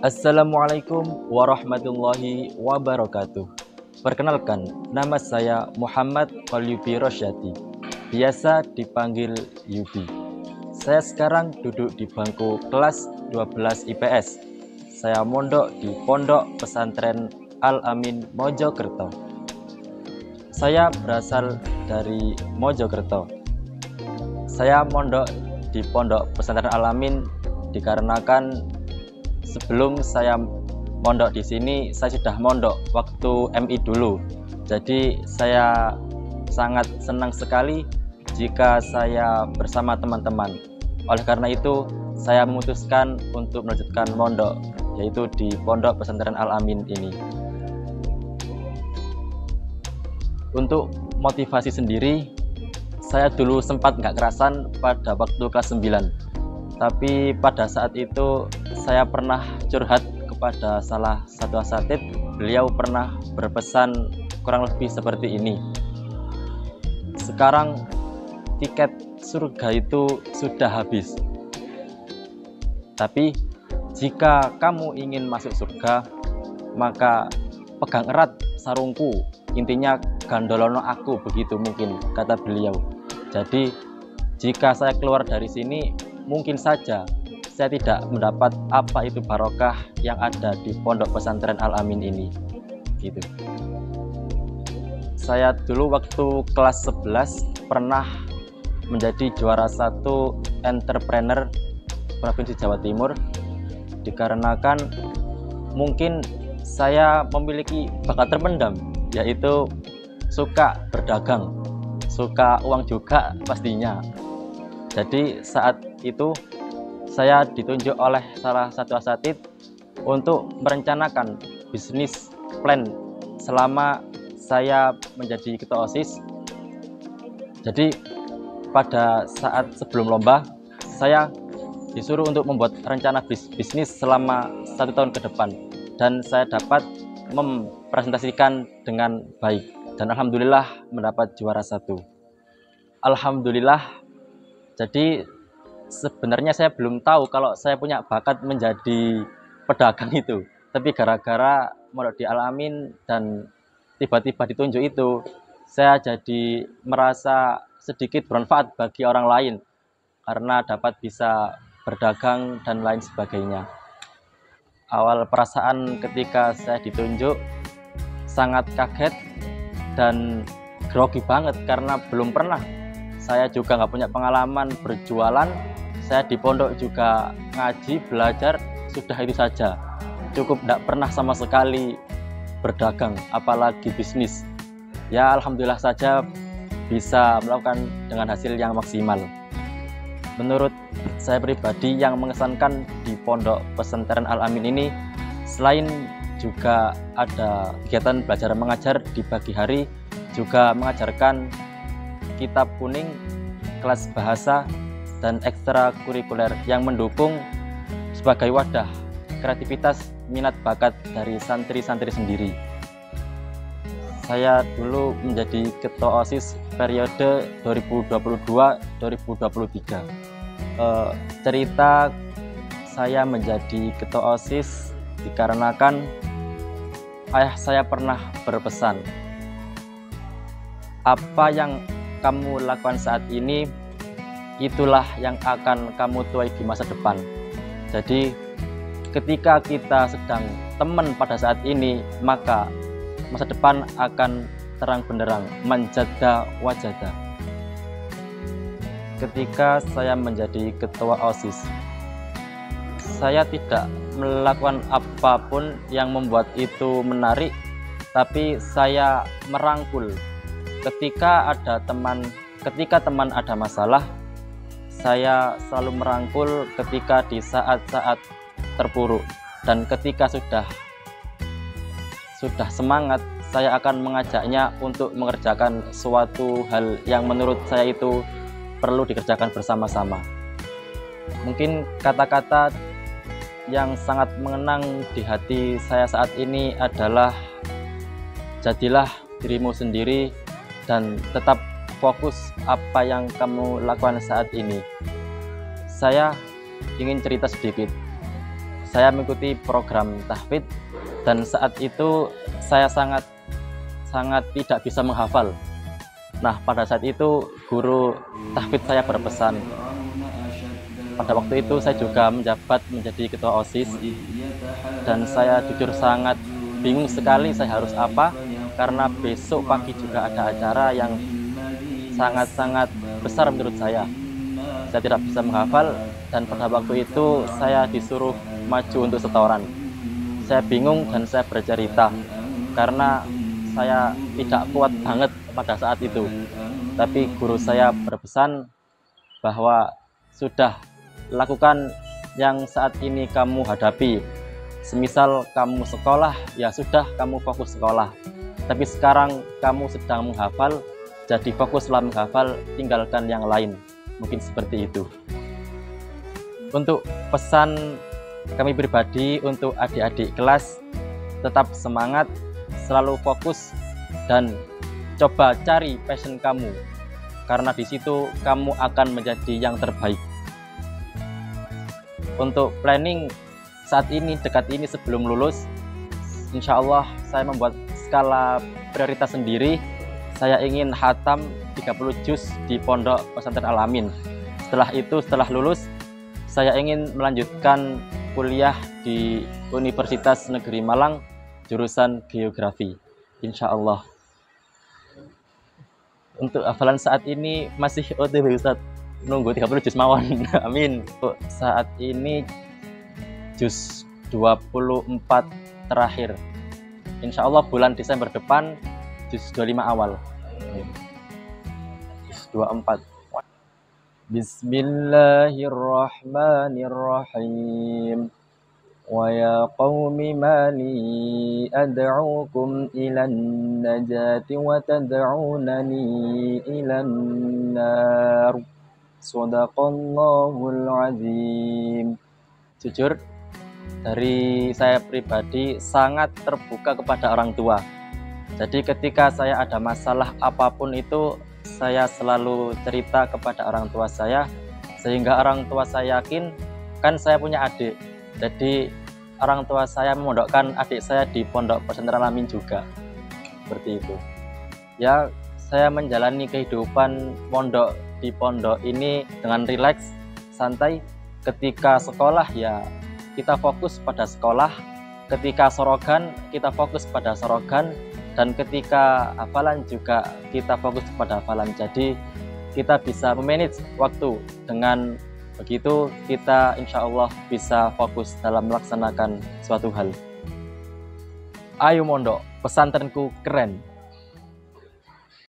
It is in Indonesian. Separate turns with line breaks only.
Assalamualaikum warahmatullahi wabarakatuh. Perkenalkan, nama saya Muhammad Qalyubi Rosyadi, biasa dipanggil Yubi. Saya sekarang duduk di bangku kelas 12 IPS. Saya mondok di Pondok Pesantren Al-Amin Mojokerto. Saya berasal dari Mojokerto. Saya mondok di Pondok Pesantren Al-Amin dikarenakan sebelum saya mondok di sini, saya sudah mondok waktu MI dulu. Jadi saya sangat senang sekali jika saya bersama teman-teman. Oleh karena itu, saya memutuskan untuk melanjutkan mondok, yaitu di Pondok Pesantren Al-Amin ini. Untuk motivasi sendiri, saya dulu sempat nggak kerasan pada waktu kelas 9. Tapi pada saat itu saya pernah curhat kepada salah satu asatid. Beliau pernah berpesan kurang lebih seperti ini. Sekarang tiket surga itu sudah habis. Tapi jika kamu ingin masuk surga, maka pegang erat sarungku. Intinya gandolono aku, begitu mungkin kata beliau. Jadi jika saya keluar dari sini, mungkin saja saya tidak mendapat apa itu barokah yang ada di Pondok Pesantren Al-Amin ini. Gitu. Saya dulu waktu kelas 11 pernah menjadi juara 1 entrepreneur Provinsi Jawa Timur, dikarenakan mungkin saya memiliki bakat terpendam, yaitu suka berdagang, suka uang juga pastinya. Jadi saat itu saya ditunjuk oleh salah satu asatid untuk merencanakan bisnis plan selama saya menjadi ketua OSIS. Jadi pada saat sebelum lomba, saya disuruh untuk membuat rencana bisnis selama 1 tahun ke depan, dan saya dapat mempresentasikan dengan baik, dan alhamdulillah mendapat juara 1. Alhamdulillah. Jadi sebenarnya saya belum tahu kalau saya punya bakat menjadi pedagang itu. Tapi gara-gara mondok di Al-Amin dan tiba-tiba ditunjuk itu, saya jadi merasa sedikit bermanfaat bagi orang lain karena dapat bisa berdagang dan lain sebagainya. Awal perasaan ketika saya ditunjuk sangat kaget dan grogi banget karena belum pernah. Saya juga nggak punya pengalaman berjualan. Saya di pondok juga ngaji, belajar, sudah itu saja. Cukup nggak pernah sama sekali berdagang, apalagi bisnis. Ya alhamdulillah saja bisa melakukan dengan hasil yang maksimal. Menurut saya pribadi, yang mengesankan di Pondok Pesantren Al-Amin ini, selain juga ada kegiatan belajar mengajar di pagi hari, juga mengajarkan kitab kuning, kelas bahasa, dan ekstrakurikuler yang mendukung sebagai wadah kreativitas minat bakat dari santri-santri sendiri. Saya dulu menjadi ketua OSIS periode 2022-2023. Cerita saya menjadi ketua OSIS dikarenakan ayah saya pernah berpesan, apa yang kamu lakukan saat ini, itulah yang akan kamu tuai di masa depan. Jadi ketika kita sedang teman pada saat ini, maka masa depan akan terang benderang, manjada wajada. Ketika saya menjadi ketua OSIS, saya tidak melakukan apapun yang membuat itu menarik, tapi saya merangkul. Ketika teman ada masalah, saya selalu merangkul ketika di saat-saat terpuruk, dan ketika sudah semangat, saya akan mengajaknya untuk mengerjakan suatu hal yang menurut saya itu perlu dikerjakan bersama-sama. Mungkin kata-kata yang sangat mengenang di hati saya saat ini adalah, jadilah dirimu sendiri dan tetap fokus apa yang kamu lakukan saat ini. Saya ingin cerita sedikit. saya mengikuti program tahfidz dan saat itu saya sangat tidak bisa menghafal. Nah, pada saat itu guru tahfidz saya berpesan. Pada waktu itu saya juga menjabat menjadi ketua OSIS dan saya jujur sangat bingung sekali saya harus apa, karena besok pagi juga ada acara yang sangat besar menurut saya. Saya tidak bisa menghafal dan pada waktu itu saya disuruh maju untuk setoran. Saya bingung dan saya bercerita karena saya tidak kuat banget pada saat itu. Tapi guru saya berpesan bahwa sudah, lakukan yang saat ini kamu hadapi. Semisal kamu sekolah, ya sudah, kamu fokus sekolah. Tapi sekarang kamu sedang menghafal, jadi fokuslah menghafal, tinggalkan yang lain. Mungkin seperti itu. Untuk pesan kami pribadi untuk adik-adik kelas, tetap semangat, selalu fokus, dan coba cari passion kamu. Karena di situ kamu akan menjadi yang terbaik. Untuk planning saat ini, dekat ini sebelum lulus, insya Allah saya membuat skala prioritas sendiri. Saya ingin khatam 30 juz di Pondok Pesantren Al-Amin. Setelah itu, setelah lulus, saya ingin melanjutkan kuliah di Universitas Negeri Malang, jurusan Geografi, insya Allah. Untuk hafalan saat ini masih OTW Ustadz, nunggu 30 juz mawon. Amin. Untuk saat ini juz 24 terakhir. Insya Allah bulan Desember depan juz 25 awal. Juz 24. Bismillahirrahmanirrahim. Wa ya qaumi mali ad'ukum ilan najati wa tad'unani ilan nar. Shadaqallahul azim. Jujur, dari saya pribadi sangat terbuka kepada orang tua. Jadi ketika saya ada masalah apapun itu, saya selalu cerita kepada orang tua saya, sehingga orang tua saya yakin, kan saya punya adik. Jadi orang tua saya memondokkan adik saya di Pondok Pesantren Al-Amin juga. Seperti itu. Ya, saya menjalani kehidupan pondok di pondok ini dengan rileks, santai. Ketika sekolah ya kita fokus pada sekolah, ketika sorogan kita fokus pada sorogan, dan ketika hafalan juga kita fokus pada hafalan. Jadi kita bisa memanage waktu. Dengan begitu kita insya Allah bisa fokus dalam melaksanakan suatu hal. Ayo mondok, pesantrenku keren.